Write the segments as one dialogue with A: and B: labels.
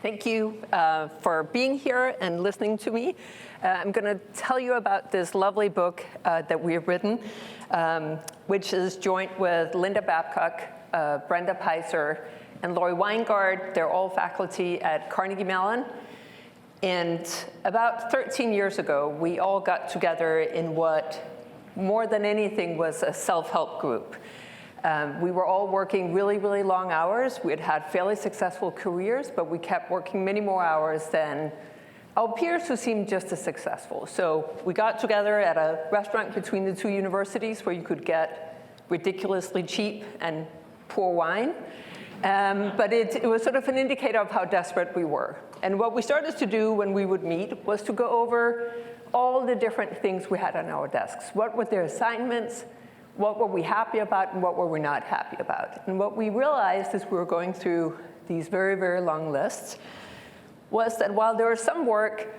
A: Thank you for being here and listening to me. I'm going to tell you about this lovely book that we have written, which is joint with Linda Babcock, Brenda Peiser, and Lori Weingard. They're all faculty at Carnegie Mellon. And about 13 years ago, we all got together in what, more than anything, was a self-help group. We were all working really, really long hours. We had had fairly successful careers, but we kept working many more hours than our peers who seemed just as successful. So we got together at a restaurant between the two universities where you could get ridiculously cheap and poor wine. But it was sort of an indicator of how desperate we were. And what we started to do when we would meet was to go over all the different things we had on our desks. What were their assignments? What were we happy about and what were we not happy about? And what we realized as we were going through these very, very long lists was that while there was some work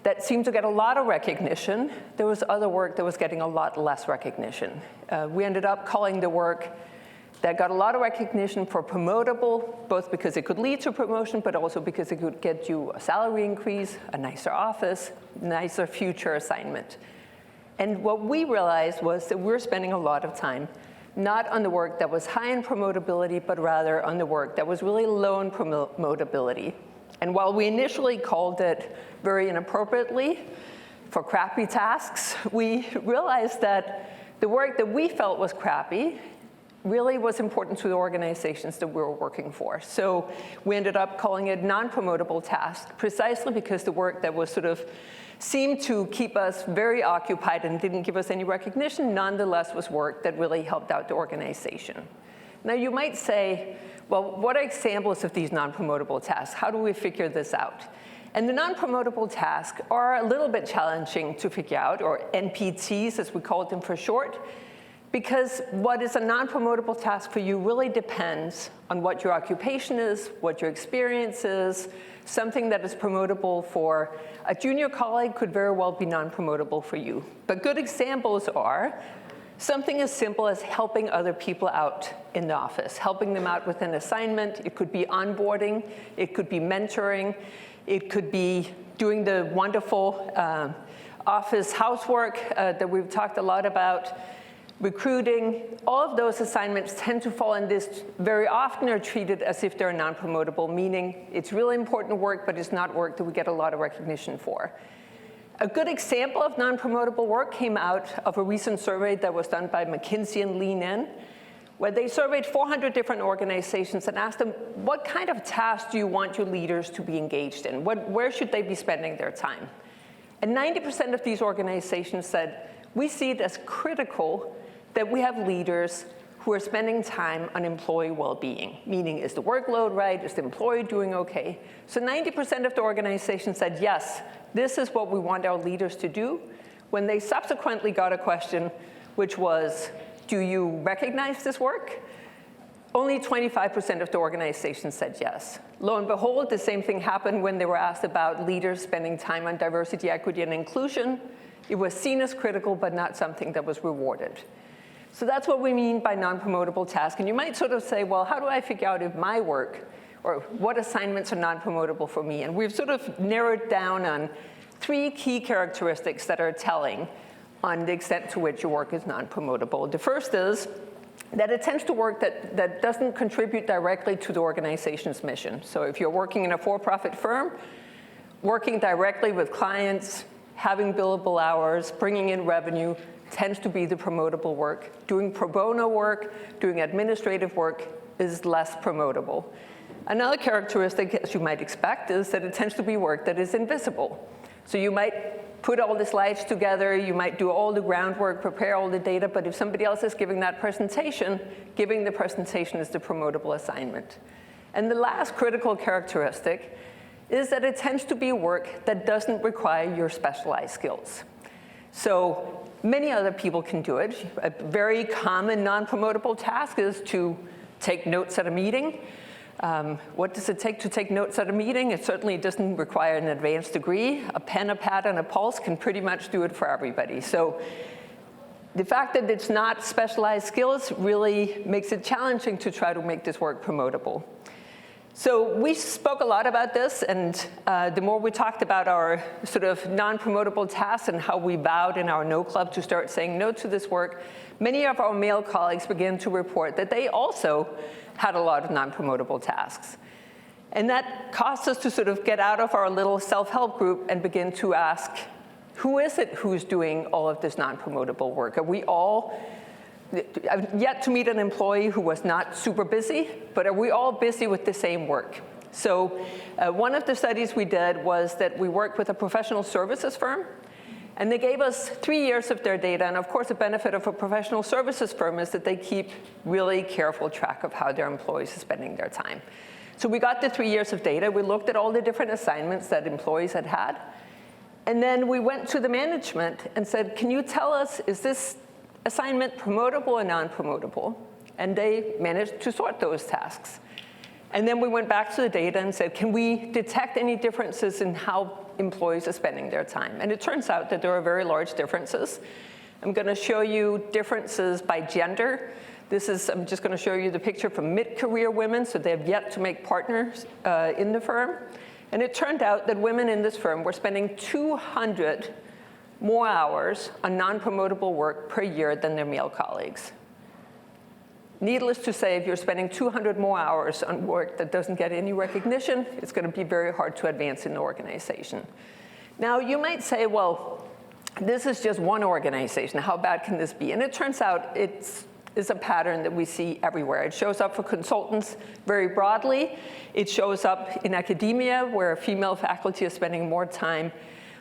A: that seemed to get a lot of recognition, there was other work that was getting a lot less recognition. We ended up calling the work that got a lot of recognition for promotable, both because it could lead to promotion, but also because it could get you a salary increase, a nicer office, nicer future assignment. And what we realized was that we were spending a lot of time not on the work that was high in promotability, but rather on the work that was really low in promotability. And while we initially called it very inappropriately for crappy tasks, we realized that the work that we felt was crappy really was important to the organizations that we were working for. So we ended up calling it non-promotable tasks, precisely because the work that was sort of seemed to keep us very occupied and didn't give us any recognition, nonetheless was work that really helped out the organization. Now you might say, well, what are examples of these non-promotable tasks? How do we figure this out? And the non-promotable tasks are a little bit challenging to figure out, or NPTs as we call them for short, because what is a non-promotable task for you really depends on what your occupation is, what your experience is. Something that is promotable for a junior colleague could very well be non-promotable for you. But good examples are something as simple as helping other people out in the office, helping them out with an assignment. It could be onboarding. It could be mentoring. It could be doing the wonderful office housework that we've talked a lot about. Recruiting, all of those assignments tend to fall in this, very often are treated as if they're non-promotable, meaning it's really important work, but it's not work that we get a lot of recognition for. A good example of non-promotable work came out of a recent survey that was done by McKinsey and Lean In, where they surveyed 400 different organizations and asked them, what kind of tasks do you want your leaders to be engaged in? Where should they be spending their time? And 90% of these organizations said, we see it as critical that we have leaders who are spending time on employee well-being, meaning is the workload right, is the employee doing okay? So 90% of the organization said, yes, this is what we want our leaders to do. When they subsequently got a question, which was, do you recognize this work? Only 25% of the organization said yes. Lo and behold, the same thing happened when they were asked about leaders spending time on diversity, equity, and inclusion. It was seen as critical, but not something that was rewarded. So that's what we mean by non-promotable tasks. And you might sort of say, well, how do I figure out if my work or what assignments are non-promotable for me? And we've sort of narrowed down on 3 key characteristics that are telling on the extent to which your work is non-promotable. The first is that it tends to work that doesn't contribute directly to the organization's mission. So if you're working in a for-profit firm, working directly with clients, having billable hours, bringing in revenue, tends to be the promotable work. Doing pro bono work, doing administrative work is less promotable. Another characteristic, as you might expect, is that it tends to be work that is invisible. So you might put all the slides together, you might do all the groundwork, prepare all the data, but if somebody else is giving that presentation, giving the presentation is the promotable assignment. And the last critical characteristic is that it tends to be work that doesn't require your specialized skills. So many other people can do it. A very common non-promotable task is to take notes at a meeting. What does it take to take notes at a meeting? It certainly doesn't require an advanced degree. A pen, a pad, and a pulse can pretty much do it for everybody. So the fact that it's not specialized skills really makes it challenging to try to make this work promotable. So we spoke a lot about this, and the more we talked about our sort of non-promotable tasks and how we vowed in our no club to start saying no to this work, many of our male colleagues began to report that they also had a lot of non-promotable tasks. And that caused us to sort of get out of our little self-help group and begin to ask, who is it who's doing all of this non-promotable work? Are we all, I've yet to meet an employee who was not super busy, but are we all busy with the same work? So one of the studies we did was that we worked with a professional services firm, and they gave us 3 years of their data. And of course, the benefit of a professional services firm is that they keep really careful track of how their employees are spending their time. So we got the 3 years of data. We looked at all the different assignments that employees had had. And then we went to the management and said, can you tell us, is this assignment promotable or non-promotable? And they managed to sort those tasks. And then we went back to the data and said, can we detect any differences in how employees are spending their time? And it turns out that there are very large differences. I'm going to show you differences by gender. I'm just going to show you the picture from mid-career women, so they have yet to make partners in the firm. And it turned out that women in this firm were spending 200 more hours on non-promotable work per year than their male colleagues. Needless to say, if you're spending 200 more hours on work that doesn't get any recognition, it's going to be very hard to advance in the organization. Now, you might say, well, this is just one organization. How bad can this be? And it turns out it's a pattern that we see everywhere. It shows up for consultants very broadly. It shows up in academia, where female faculty are spending more time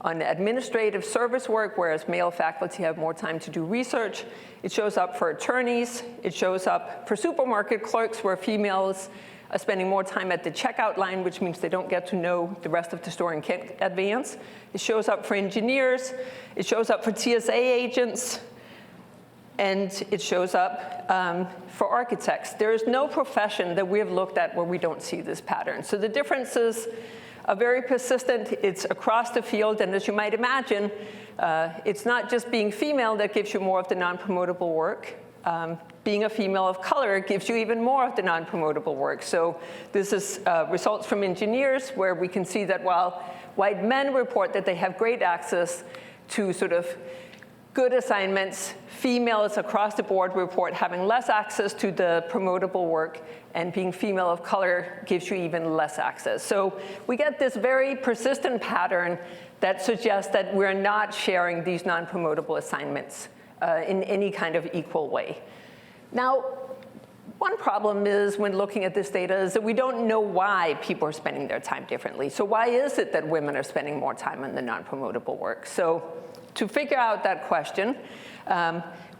A: on administrative service work, whereas male faculty have more time to do research. It shows up for attorneys. It shows up for supermarket clerks, where females are spending more time at the checkout line, which means they don't get to know the rest of the store and can't advance. It shows up for engineers. It shows up for TSA agents. And it shows up for architects. There is no profession that we have looked at where we don't see this pattern. So the differences are very persistent. It's across the field. And as you might imagine, it's not just being female that gives you more of the non-promotable work. Being a female of color gives you even more of the non-promotable work. So this is results from engineers, where we can see that while white men report that they have great access to sort of good assignments, females across the board report having less access to the promotable work, and being female of color gives you even less access. So we get this very persistent pattern that suggests that we're not sharing these non-promotable assignments in any kind of equal way. Now, one problem is when looking at this data is that we don't know why people are spending their time differently. So why is it that women are spending more time on the non-promotable work? So to figure out that question,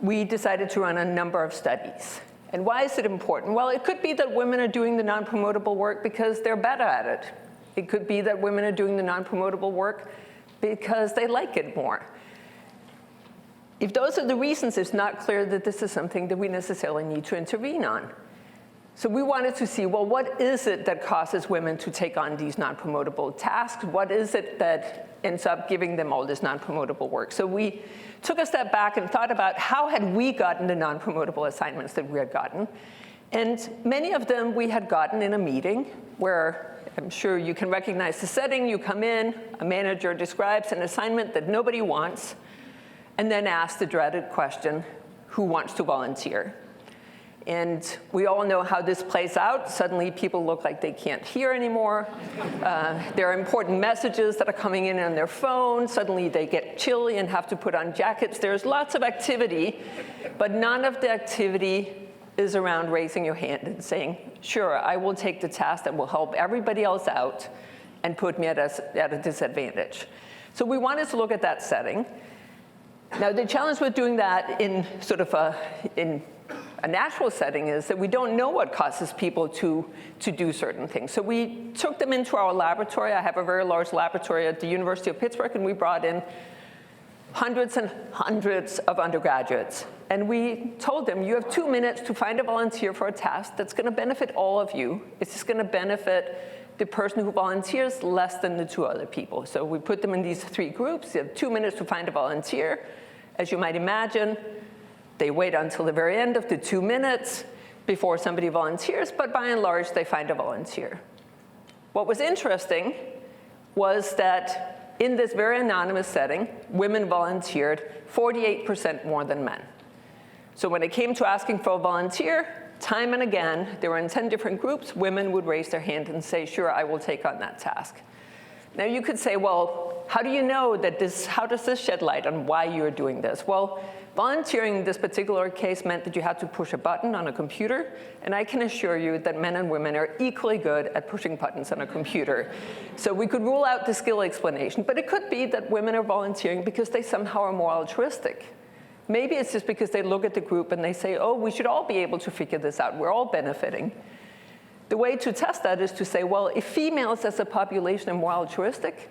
A: we decided to run a number of studies. And why is it important? Well, it could be that women are doing the non-promotable work because they're better at it. It could be that women are doing the non-promotable work because they like it more. If those are the reasons, it's not clear that this is something that we necessarily need to intervene on. So we wanted to see, well, what is it that causes women to take on these non-promotable tasks? What is it that ends up giving them all this non-promotable work? So we took a step back and thought about how had we gotten the non-promotable assignments that we had gotten. And many of them we had gotten in a meeting where I'm sure you can recognize the setting. You come in, a manager describes an assignment that nobody wants, and then asks the dreaded question, who wants to volunteer? And we all know how this plays out. Suddenly, people look like they can't hear anymore. There are important messages that are coming in on their phone. Suddenly, they get chilly and have to put on jackets. There's lots of activity, but none of the activity is around raising your hand and saying, sure, I will take the task that will help everybody else out and put me at a disadvantage. So we wanted to look at that setting. Now, the challenge with doing that in sort of a natural setting is that we don't know what causes people to do certain things. So we took them into our laboratory. I have a very large laboratory at the University of Pittsburgh, and we brought in hundreds and hundreds of undergraduates. And we told them, you have 2 minutes to find a volunteer for a task that's going to benefit all of you. It's just going to benefit the person who volunteers less than the 2 other people. So we put them in these 3 groups. You have 2 minutes to find a volunteer. As you might imagine, they wait until the very end of the 2 minutes before somebody volunteers, but by and large, they find a volunteer. What was interesting was that in this very anonymous setting, women volunteered 48% more than men. So when it came to asking for a volunteer, time and again, there were in 10 different groups, women would raise their hand and say, sure, I will take on that task. Now you could say, well, how do you know that how does this shed light on why you're doing this? Well, volunteering in this particular case meant that you had to push a button on a computer, and I can assure you that men and women are equally good at pushing buttons on a computer. So we could rule out the skill explanation, but it could be that women are volunteering because they somehow are more altruistic. Maybe it's just because they look at the group and they say, oh, we should all be able to figure this out. We're all benefiting. The way to test that is to say, well, if females as a population are more altruistic,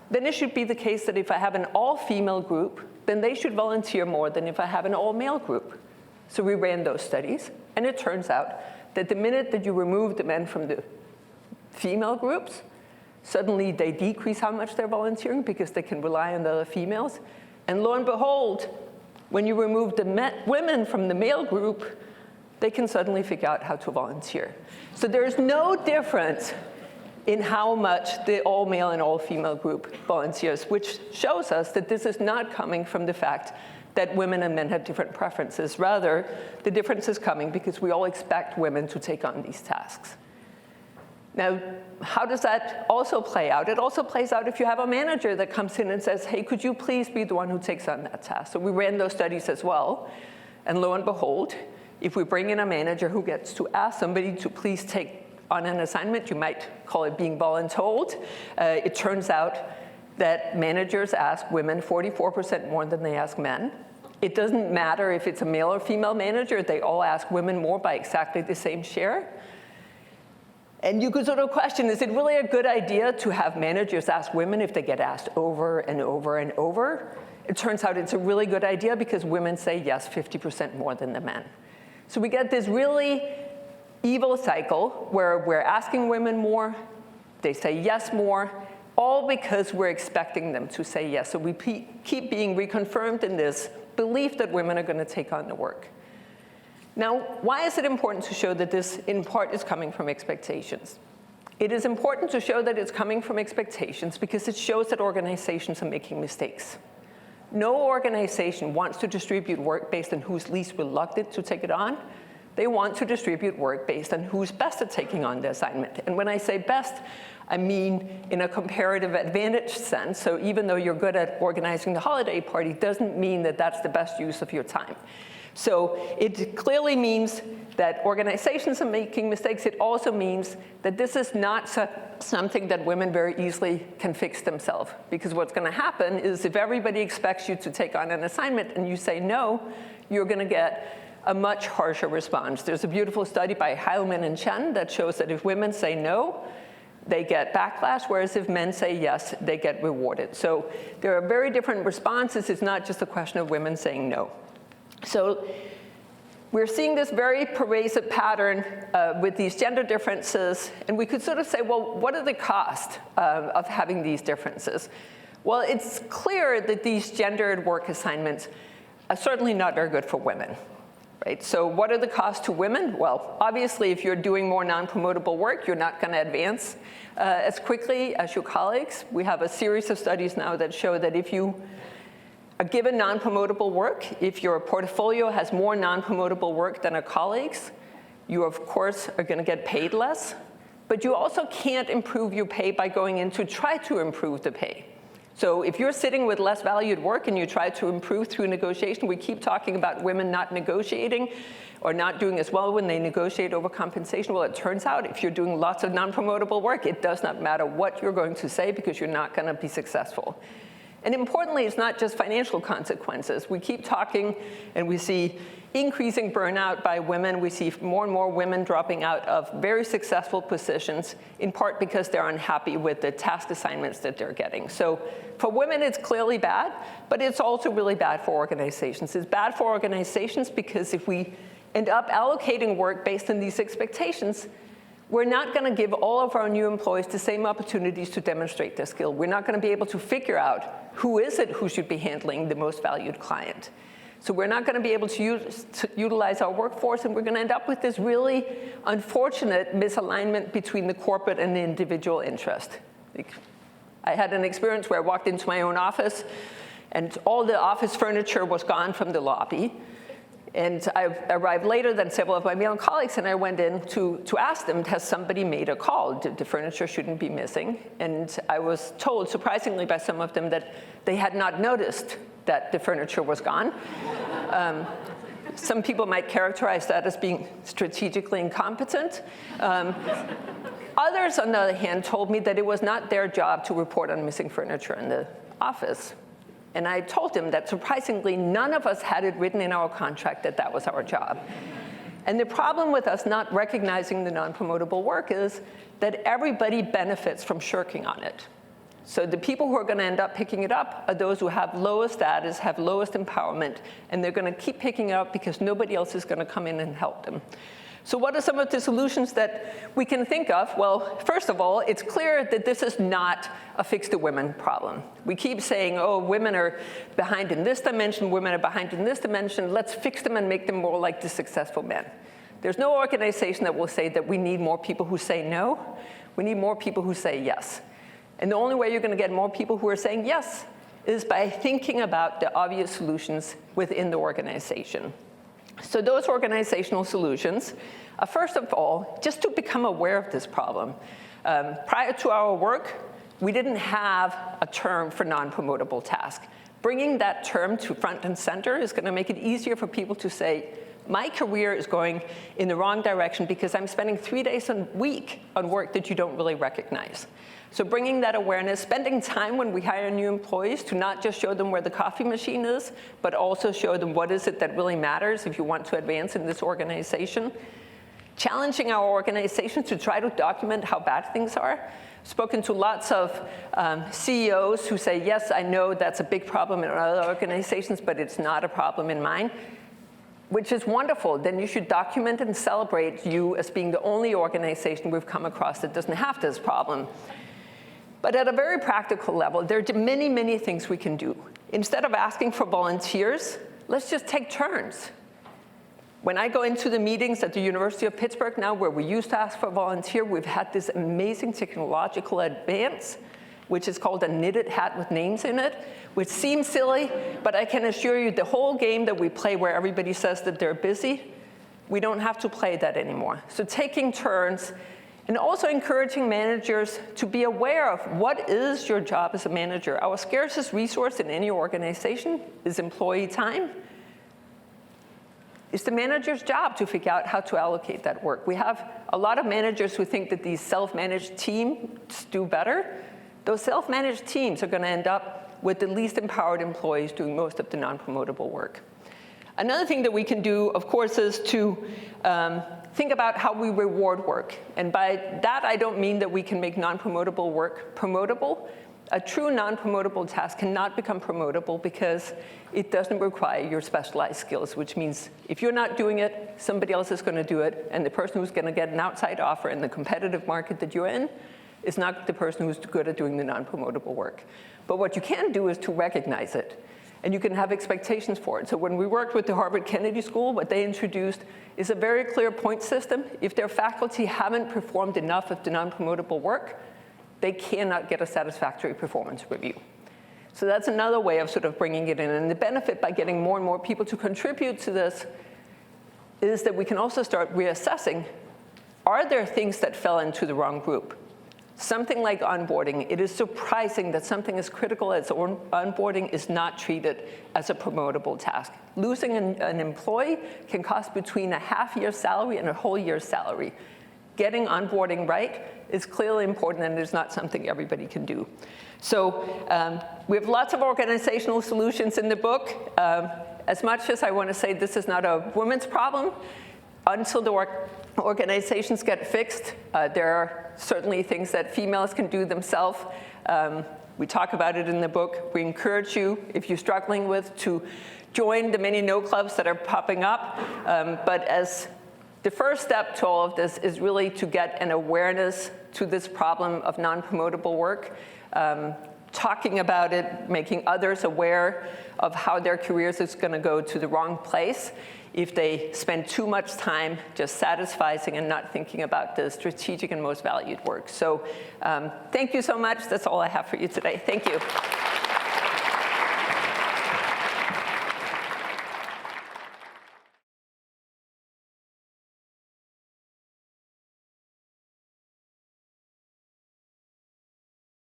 A: then it should be the case that if I have an all-female group, then they should volunteer more than if I have an all-male group. So we ran those studies, and it turns out that the minute that you remove the men from the female groups, suddenly they decrease how much they're volunteering because they can rely on the other females. And lo and behold, when you remove the women from the male group, they can suddenly figure out how to volunteer. So there's no difference in how much the all-male and all-female group volunteers, which shows us that this is not coming from the fact that women and men have different preferences. Rather, the difference is coming because we all expect women to take on these tasks. Now, how does that also play out? It also plays out if you have a manager that comes in and says, hey, could you please be the one who takes on that task? So we ran those studies as well. And lo and behold, if we bring in a manager who gets to ask somebody to please take on an assignment, you might call it being voluntold, it turns out that managers ask women 44% more than they ask men. It doesn't matter if it's a male or female manager, they all ask women more by exactly the same share. And you could sort of question, is it really a good idea to have managers ask women if they get asked over and over and over? It turns out it's a really good idea because women say yes 50% more than the men. So we get this really evil cycle where we're asking women more, they say yes more, all because we're expecting them to say yes. So we keep being reconfirmed in this belief that women are going to take on the work. Now, why is it important to show that this, in part, is coming from expectations? It is important to show that it's coming from expectations because it shows that organizations are making mistakes. No organization wants to distribute work based on who's least reluctant to take it on. They want to distribute work based on who's best at taking on the assignment. And when I say best, I mean in a comparative advantage sense. So even though you're good at organizing the holiday party, doesn't mean that that's the best use of your time. So it clearly means that organizations are making mistakes. It also means that this is not something that women very easily can fix themselves. Because what's going to happen is if everybody expects you to take on an assignment and you say no, you're going to get a much harsher response. There's a beautiful study by Heilman and Chen that shows that if women say no, they get backlash, whereas if men say yes, they get rewarded. So there are very different responses. It's not just a question of women saying no. So we're seeing this very pervasive pattern with these gender differences, and we could sort of say, well, what are the costs of having these differences? Well, it's clear that these gendered work assignments are certainly not very good for women. Right? So what are the costs to women? Well, obviously, if you're doing more non-promotable work, you're not going to advance as quickly as your colleagues. We have a series of studies now that show that if you are given non-promotable work, if your portfolio has more non-promotable work than our colleagues, you, of course, are going to get paid less. But you also can't improve your pay by going in to try to improve the pay. So if you're sitting with less valued work and you try to improve through negotiation, we keep talking about women not negotiating or not doing as well when they negotiate over compensation. Well, it turns out if you're doing lots of non-promotable work, it does not matter what you're going to say because you're not going to be successful. And importantly, it's not just financial consequences. We keep talking and we see increasing burnout by women. We see more and more women dropping out of very successful positions, in part because they're unhappy with the task assignments that they're getting. So for women, it's clearly bad, but it's also really bad for organizations. It's bad for organizations because if we end up allocating work based on these expectations, we're not going to give all of our new employees the same opportunities to demonstrate their skill. We're not going to be able to figure out who is it who should be handling the most valued client. So we're not going to be able to utilize our workforce, and we're going to end up with this really unfortunate misalignment between the corporate and the individual interest. I had an experience where I walked into my own office, and all the office furniture was gone from the lobby. And I arrived later than several of my Mellon colleagues, and I went in to ask them, has somebody made a call? The furniture shouldn't be missing. And I was told, surprisingly by some of them, that they had not noticed that the furniture was gone. Some people might characterize that as being strategically incompetent. Others, on the other hand, told me that it was not their job to report on missing furniture in the office. And I told him that, surprisingly, none of us had it written in our contract that that was our job. And the problem with us not recognizing the non-promotable work is that everybody benefits from shirking on it. So the people who are going to end up picking it up are those who have lowest status, have lowest empowerment, and they're going to keep picking it up because nobody else is going to come in and help them. So what are some of the solutions that we can think of? Well, first of all, it's clear that this is not a fix the women problem. We keep saying, oh, women are behind in this dimension, women are behind in this dimension, let's fix them and make them more like the successful men. There's no organization that will say that we need more people who say no. We need more people who say yes. And the only way you're going to get more people who are saying yes is by thinking about the obvious solutions within the organization. So those organizational solutions, first of all, just to become aware of this problem. Prior to our work, we didn't have a term for non-promotable task. Bringing that term to front and center is going to make it easier for people to say, my career is going in the wrong direction because I'm spending 3 days a week on work that you don't really recognize. So bringing that awareness, spending time when we hire new employees to not just show them where the coffee machine is, but also show them what is it that really matters if you want to advance in this organization. Challenging our organization to try to document how bad things are. Spoken to lots of CEOs who say, yes, I know that's a big problem in other organizations, but it's not a problem in mine, which is wonderful. Then you should document and celebrate you as being the only organization we've come across that doesn't have this problem. But at a very practical level, there are many, many things we can do. Instead of asking for volunteers, let's just take turns. When I go into the meetings at the University of Pittsburgh now, where we used to ask for a volunteer, we've had this amazing technological advance, which is called a knitted hat with names in it, which seems silly, but I can assure you the whole game that we play where everybody says that they're busy, we don't have to play that anymore. So taking turns, and also encouraging managers to be aware of what is your job as a manager. Our scarcest resource in any organization is employee time. It's the manager's job to figure out how to allocate that work. We have a lot of managers who think that these self-managed teams do better. Those self-managed teams are going to end up with the least empowered employees doing most of the non-promotable work. Another thing that we can do, of course, is to think about how we reward work. And by that, I don't mean that we can make non-promotable work promotable. A true non-promotable task cannot become promotable because it doesn't require your specialized skills, which means if you're not doing it, somebody else is going to do it, and the person who's going to get an outside offer in the competitive market that you're in is not the person who's good at doing the non-promotable work. But what you can do is to recognize it, and you can have expectations for it. So when we worked with the Harvard Kennedy School, what they introduced is a very clear point system. If their faculty haven't performed enough of the non-promotable work, they cannot get a satisfactory performance review. So that's another way of sort of bringing it in. And the benefit by getting more and more people to contribute to this is that we can also start reassessing, are there things that fell into the wrong group? Something like onboarding, it is surprising that something as critical as onboarding is not treated as a promotable task. Losing an employee can cost between a half-year salary and a whole year's salary. Getting onboarding right is clearly important, and it's not something everybody can do. So we have lots of organizational solutions in the book. As much as I want to say this is not a women's problem, until the organizations get fixed, there are certainly things that females can do themselves. We talk about it in the book. We encourage you, if you're struggling with, to join the many no clubs that are popping up. But as the first step to all of this is really to get an awareness to this problem of non-promotable work. talking about it, making others aware of how their careers is going to go to the wrong place if they spend too much time just satisfying and not thinking about the strategic and most valued work. So thank you so much. That's all I have for you today. Thank you.